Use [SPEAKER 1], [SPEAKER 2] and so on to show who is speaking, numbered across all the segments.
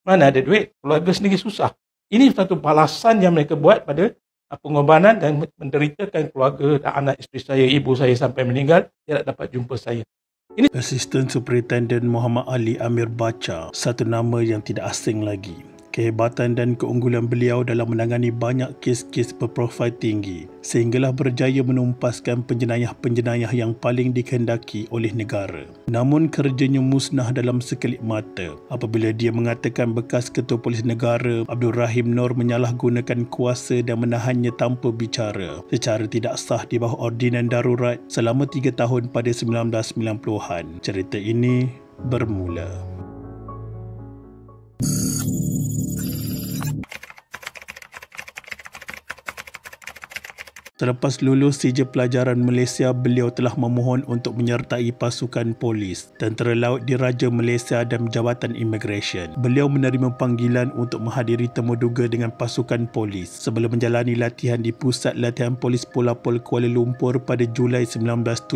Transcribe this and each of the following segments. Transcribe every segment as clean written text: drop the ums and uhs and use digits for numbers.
[SPEAKER 1] Mana ada duit, keluarga sendiri susah. Ini satu balasan yang mereka buat pada pengorbanan dan menderitakan keluarga dan anak isteri saya, ibu saya sampai meninggal, tidak dapat jumpa saya.
[SPEAKER 2] Asisten Superintendent Muhammad Ali Amir Bacha, satu nama yang tidak asing lagi. Kehebatan dan keunggulan beliau dalam menangani banyak kes-kes berprofil tinggi sehinggalah berjaya menumpaskan penjenayah-penjenayah yang paling dikehendaki oleh negara. Namun kerjanya musnah dalam sekelip mata apabila dia mengatakan bekas Ketua Polis Negara Abdul Rahim Nor menyalahgunakan kuasa dan menahannya tanpa bicara secara tidak sah di bawah ordinan darurat selama 3 tahun pada 1990-an. Cerita ini bermula. Selepas lulus sijil pelajaran Malaysia, beliau telah memohon untuk menyertai pasukan polis, Tentera Laut Diraja Malaysia dan Jabatan Immigration. Beliau menerima panggilan untuk menghadiri temuduga dengan pasukan polis sebelum menjalani latihan di Pusat Latihan Polis Polapol Kuala Lumpur pada Julai 1979.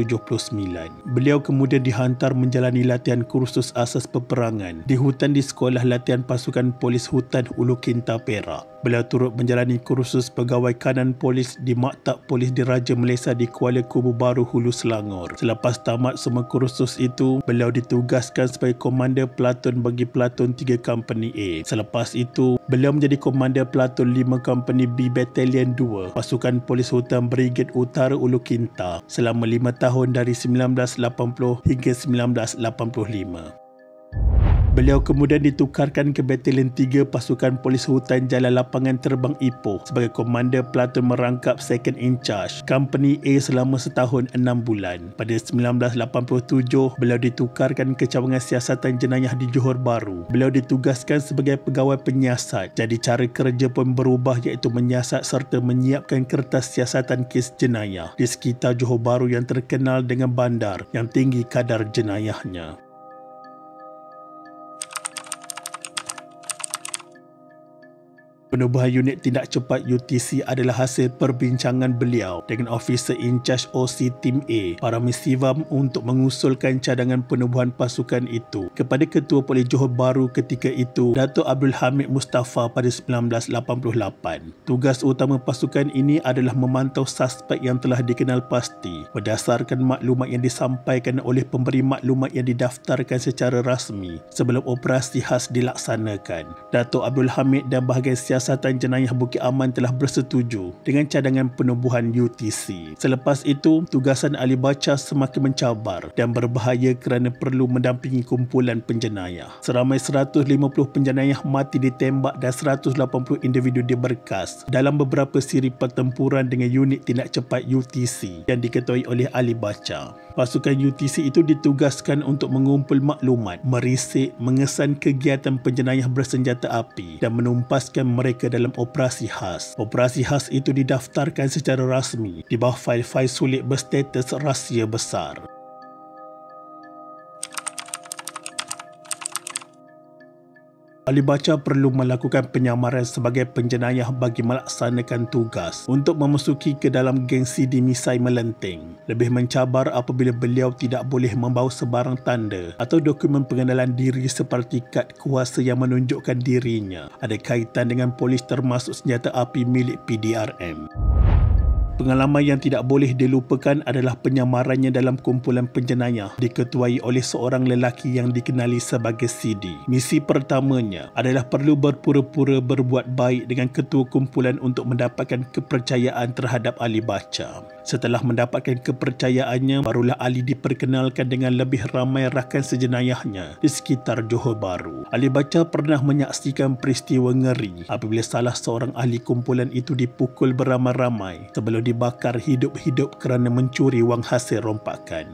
[SPEAKER 2] Beliau kemudian dihantar menjalani latihan kursus asas peperangan di hutan di Sekolah Latihan Pasukan Polis Hutan Ulu Kinta, Perak. Beliau turut menjalani kursus pegawai kanan polis di Maktab Polis Diraja Malaysia di Kuala Kubu Baru, Hulu Selangor. Selepas tamat semua kursus itu, beliau ditugaskan sebagai komander pelatun bagi pelatun 3 Company A. Selepas itu, beliau menjadi komander pelatun 5 Company B Battalion 2 Pasukan Polis Hutan Brigade Utara Ulu Kinta selama 5 tahun dari 1980 hingga 1985. Beliau kemudian ditukarkan ke Batalion 3 Pasukan Polis Hutan Jalan Lapangan Terbang Ipoh sebagai Komander Pelatun Merangkap Second in Charge Company A selama setahun 6 bulan. Pada 1987, beliau ditukarkan ke Cawangan Siasatan Jenayah di Johor Bahru. Beliau ditugaskan sebagai pegawai penyiasat. Jadi cara kerja pun berubah iaitu menyiasat serta menyiapkan kertas siasatan kes jenayah di sekitar Johor Bahru yang terkenal dengan bandar yang tinggi kadar jenayahnya. Penubuhan unit tindak cepat UTC adalah hasil perbincangan beliau dengan Officer in Charge OC Tim A, Parameswamy, untuk mengusulkan cadangan penubuhan pasukan itu kepada Ketua Polis Johor Bahru ketika itu, Datuk Abdul Hamid Mustafa, pada 1988. Tugas utama pasukan ini adalah memantau suspek yang telah dikenal pasti berdasarkan maklumat yang disampaikan oleh pemberi maklumat yang didaftarkan secara rasmi sebelum operasi khas dilaksanakan. Datuk Abdul Hamid dan bahagian Siasatan Jenayah Bukit Aman telah bersetuju dengan cadangan penubuhan UTC. Selepas itu, tugasan Ali Bacha semakin mencabar dan berbahaya kerana perlu mendampingi kumpulan penjenayah. Seramai 150 penjenayah mati ditembak dan 180 individu diberkas dalam beberapa siri pertempuran dengan unit tindak cepat UTC yang diketuai oleh Ali Bacha. Pasukan UTC itu ditugaskan untuk mengumpul maklumat, merisik, mengesan kegiatan penjenayah bersenjata api dan menumpaskan mereka dalam operasi khas. Operasi khas itu didaftarkan secara rasmi di bawah fail-fail sulit berstatus rahsia besar. Ali Bacha perlu melakukan penyamaran sebagai penjenayah bagi melaksanakan tugas untuk memasuki ke dalam geng CD misai melenting. Lebih mencabar apabila beliau tidak boleh membawa sebarang tanda atau dokumen pengenalan diri seperti kad kuasa yang menunjukkan dirinya ada kaitan dengan polis termasuk senjata api milik PDRM. Pengalaman yang tidak boleh dilupakan adalah penyamarannya dalam kumpulan penjenayah diketuai oleh seorang lelaki yang dikenali sebagai CD. Misi pertamanya adalah perlu berpura-pura berbuat baik dengan ketua kumpulan untuk mendapatkan kepercayaan terhadap Ali Bacha. Setelah mendapatkan kepercayaannya, barulah Ali diperkenalkan dengan lebih ramai rakan sejenayahnya di sekitar Johor Bahru. Ali Bacha pernah menyaksikan peristiwa ngeri apabila salah seorang ahli kumpulan itu dipukul beramai-ramai sebelum dibakar hidup-hidup kerana mencuri wang hasil rompakan.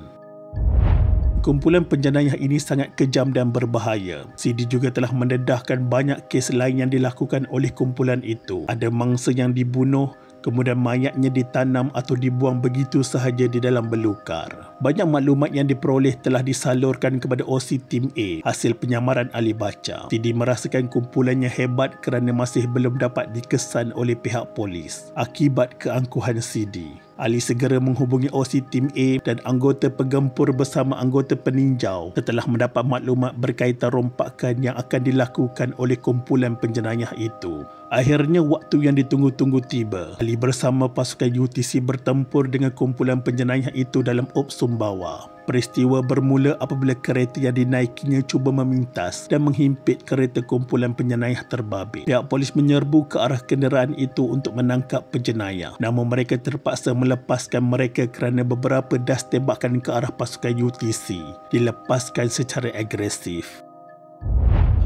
[SPEAKER 2] Kumpulan penjenayah ini sangat kejam dan berbahaya. CD juga telah mendedahkan banyak kes lain yang dilakukan oleh kumpulan itu. Ada mangsa yang dibunuh, kemudian mayatnya ditanam atau dibuang begitu sahaja di dalam belukar. Banyak maklumat yang diperoleh telah disalurkan kepada OC Tim A hasil penyamaran Ali Bacha. CD merasakan kumpulannya hebat kerana masih belum dapat dikesan oleh pihak polis akibat keangkuhan CD. Ali segera menghubungi OC Tim A dan anggota penggempur bersama anggota peninjau setelah mendapat maklumat berkaitan rompakan yang akan dilakukan oleh kumpulan penjenayah itu. Akhirnya waktu yang ditunggu-tunggu tiba. Ali bersama pasukan UTC bertempur dengan kumpulan penjenayah itu dalam Op Sumbawa. Peristiwa bermula apabila kereta yang dinaikinya cuba memintas dan menghimpit kereta kumpulan penjenayah terbabit. Pihak polis menyerbu ke arah kenderaan itu untuk menangkap penjenayah. Namun mereka terpaksa melepaskan mereka kerana beberapa das tembakan ke arah pasukan UTC dilepaskan secara agresif.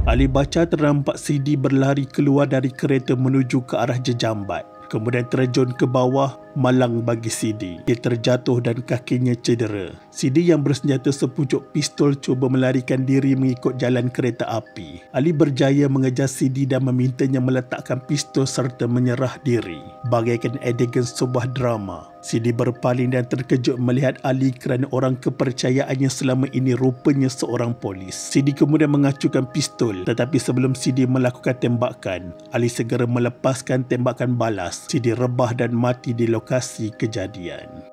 [SPEAKER 2] Ali Bacha ternampak CD berlari keluar dari kereta menuju ke arah Jejambat. Kemudian terjun ke bawah, malang bagi CD. Dia terjatuh dan kakinya cedera. CD yang bersenjata sepucuk pistol cuba melarikan diri mengikut jalan kereta api. Ali berjaya mengejar CD dan memintanya meletakkan pistol serta menyerah diri. Bagaikan adegan sebuah drama. CD berpaling dan terkejut melihat Ali kerana orang kepercayaannya selama ini rupanya seorang polis. CD kemudian mengacukan pistol, tetapi sebelum CD melakukan tembakan, Ali segera melepaskan tembakan balas. CD rebah dan mati di lokasi kejadian.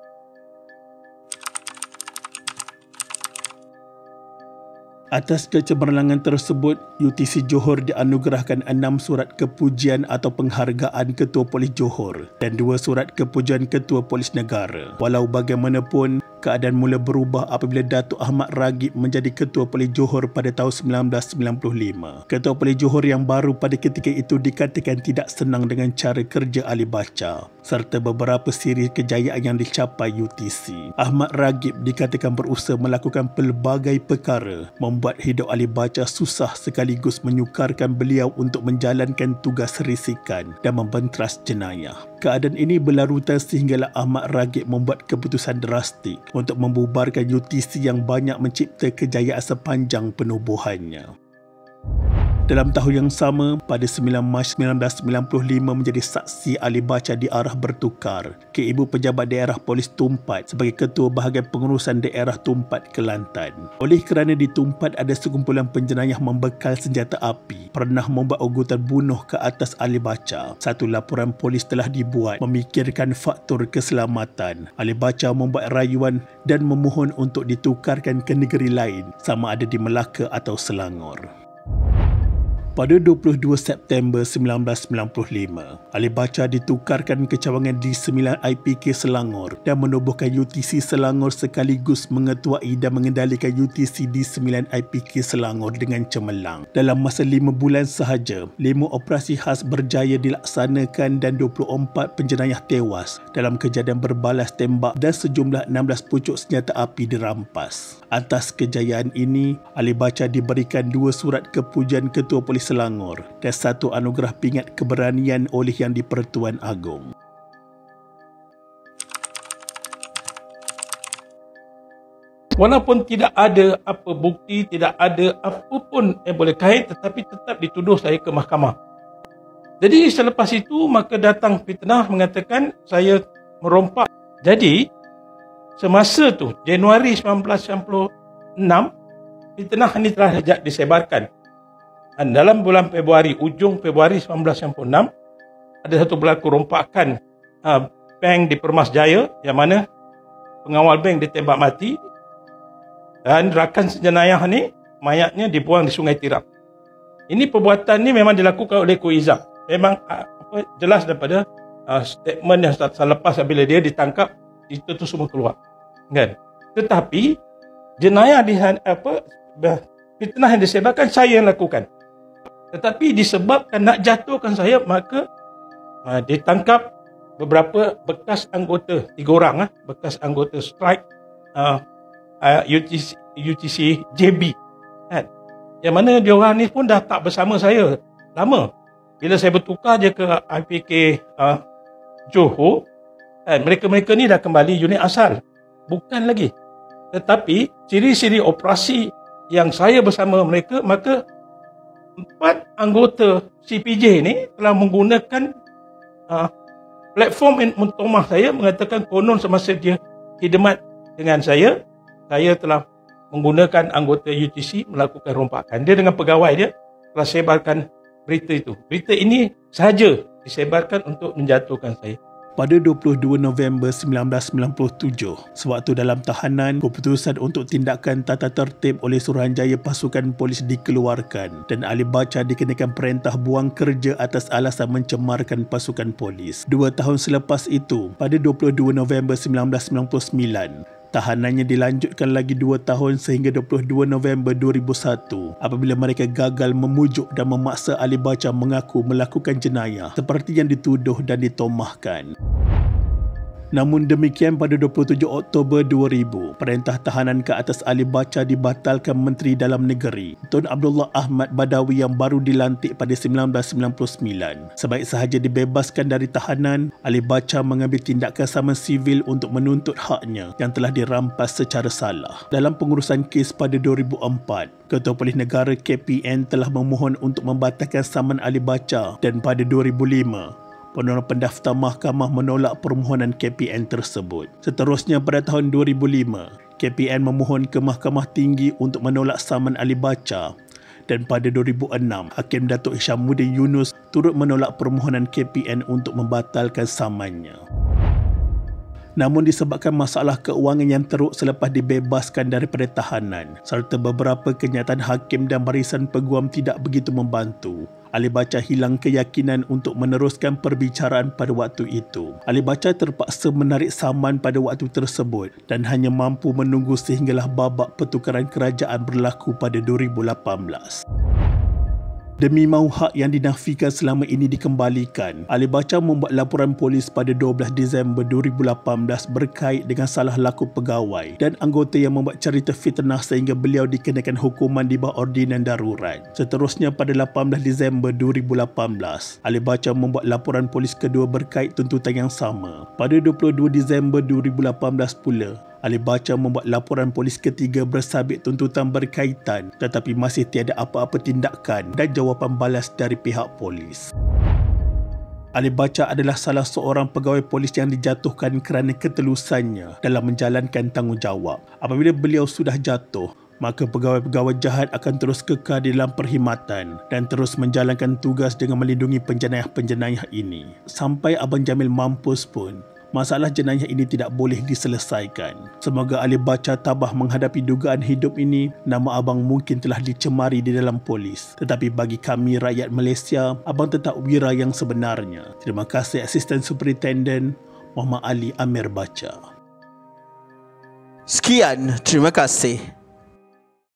[SPEAKER 2] Atas kecemerlangan tersebut, UTC Johor dianugerahkan 6 surat kepujian atau penghargaan Ketua Polis Johor dan 2 surat kepujian Ketua Polis Negara. Walau bagaimanapun, keadaan mula berubah apabila Datuk Ahmad Ragib menjadi Ketua Polis Johor pada tahun 1995. Ketua Polis Johor yang baru pada ketika itu dikatakan tidak senang dengan cara kerja Ali Bacha serta beberapa siri kejayaan yang dicapai UTC. Ahmad Ragib dikatakan berusaha melakukan pelbagai perkara, membuat hidup Ali Bacha susah sekaligus menyukarkan beliau untuk menjalankan tugas risikan dan membentras jenayah. Keadaan ini berlarutan sehinggalah Ahmad Ragib membuat keputusan drastik untuk membubarkan UTC yang banyak mencipta kejayaan sepanjang penubuhannya. Dalam tahun yang sama, pada 9 Mac 1995 menjadi saksi Ali Bacha diarah bertukar ke Ibu Pejabat Daerah Polis Tumpat sebagai Ketua Bahagian Pengurusan Daerah Tumpat Kelantan. Oleh kerana di Tumpat ada sekumpulan penjenayah membekal senjata api pernah membuat ugutan bunuh ke atas Ali Bacha. Satu laporan polis telah dibuat memikirkan faktor keselamatan. Ali Bacha membuat rayuan dan memohon untuk ditukarkan ke negeri lain sama ada di Melaka atau Selangor. Pada 22 September 1995, Ali Bacha ditukarkan ke cawangan di 9 IPK Selangor dan menubuhkan UTC Selangor sekaligus mengetuai dan mengendalikan UTC di 9 IPK Selangor dengan cemerlang. Dalam masa 5 bulan sahaja, 5 operasi khas berjaya dilaksanakan dan 24 penjenayah tewas dalam kejadian berbalas tembak dan sejumlah 16 pucuk senjata api dirampas. Atas kejayaan ini, Ali Bacha diberikan 2 surat kepujian Ketua Polis Selangor dan 1 anugerah pingat keberanian oleh Yang di-Pertuan Agong.
[SPEAKER 1] Walaupun tidak ada apa bukti, tidak ada apa pun yang boleh kait, tetapi tetap dituduh saya ke mahkamah. Jadi selepas itu maka datang fitnah mengatakan saya merompak. Jadi semasa tu Januari 1996 fitnah ini telah disebarkan. Dan dalam bulan Februari, ujung Februari 1996, ada satu berlaku rompakan bank di Permas Jaya yang mana pengawal bank ditembak mati dan rakan sejenayah ni mayatnya dibuang di Sungai Tiram. Ini perbuatan ni memang dilakukan oleh Koizam. Memang jelas daripada statement yang selepas bila dia ditangkap, itu tu semua keluar. Kan? Tetapi jenayah fitnah yang disebarkan saya yang lakukan. Tetapi disebabkan nak jatuhkan saya, maka ditangkap beberapa bekas anggota, 3 orang bekas anggota strike UTC JB kan? Yang mana diorang ni pun dah tak bersama saya lama. Bila saya bertukar je ke IPK Johor, mereka-mereka ni dah kembali unit asal. Bukan lagi. Tetapi ciri-ciri operasi yang saya bersama mereka, maka 4 anggota CPJ ni telah menggunakan platform muktamah saya, mengatakan konon semasa dia khidmat dengan saya telah menggunakan anggota UTC melakukan rompakan. Dia dengan pegawai dia telah sebarkan berita itu. Berita ini sahaja disebarkan untuk menjatuhkan saya.
[SPEAKER 2] Pada 22 November 1997, sewaktu dalam tahanan, keputusan untuk tindakan tata tertib oleh Suruhanjaya Pasukan Polis dikeluarkan dan Ali Bacha dikenakan perintah buang kerja atas alasan mencemarkan pasukan polis. 2 tahun selepas itu, pada 22 November 1999, tahanannya dilanjutkan lagi 2 tahun sehingga 22 November 2001 apabila mereka gagal memujuk dan memaksa Ali Bacha mengaku melakukan jenayah seperti yang dituduh dan ditomahkan. Namun demikian, pada 27 Oktober 2000, perintah tahanan ke atas Ali Bacha dibatalkan Menteri Dalam Negeri Tun Abdullah Ahmad Badawi yang baru dilantik pada 1999. Sebaik sahaja dibebaskan dari tahanan, Ali Bacha mengambil tindakan saman sivil untuk menuntut haknya yang telah dirampas secara salah. Dalam pengurusan kes pada 2004, Ketua Polis Negara KPN telah memohon untuk membatalkan saman Ali Bacha dan pada 2005, Penolong Pendaftar Mahkamah menolak permohonan KPN tersebut. Seterusnya pada tahun 2005, KPN memohon ke Mahkamah Tinggi untuk menolak saman Ali Bacha dan pada 2006, Hakim Datuk Hishamuddin Yunus turut menolak permohonan KPN untuk membatalkan samannya. Namun disebabkan masalah keuangan yang teruk selepas dibebaskan daripada tahanan serta beberapa kenyataan hakim dan barisan peguam tidak begitu membantu, Ali Bacha hilang keyakinan untuk meneruskan perbicaraan pada waktu itu. Ali Bacha terpaksa menarik saman pada waktu tersebut dan hanya mampu menunggu sehinggalah babak pertukaran kerajaan berlaku pada 2018. Demi mahu hak yang dinafikan selama ini dikembalikan, Ali Bacha membuat laporan polis pada 12 Disember 2018 berkait dengan salah laku pegawai dan anggota yang membuat cerita fitnah sehingga beliau dikenakan hukuman di bawah ordinan darurat. Seterusnya pada 18 Disember 2018, Ali Bacha membuat laporan polis kedua berkait tuntutan yang sama. Pada 22 Disember 2018 pula, Ali Bacha membuat laporan polis ketiga bersabit tuntutan berkaitan tetapi masih tiada apa-apa tindakan dan jawapan balas dari pihak polis. Ali Bacha adalah salah seorang pegawai polis yang dijatuhkan kerana ketelusannya dalam menjalankan tanggungjawab. Apabila beliau sudah jatuh, maka pegawai-pegawai jahat akan terus kekal di dalam perkhidmatan dan terus menjalankan tugas dengan melindungi penjenayah-penjenayah ini. Sampai Abang Jamil mampus pun, masalah jenayah ini tidak boleh diselesaikan. Semoga Ali Bacha tabah menghadapi dugaan hidup ini. Nama abang mungkin telah dicemari di dalam polis, tetapi bagi kami rakyat Malaysia, abang tetap wira yang sebenarnya. Terima kasih Asisten Superintendent Muhammad Ali Amir Bacha.
[SPEAKER 3] Sekian, terima kasih.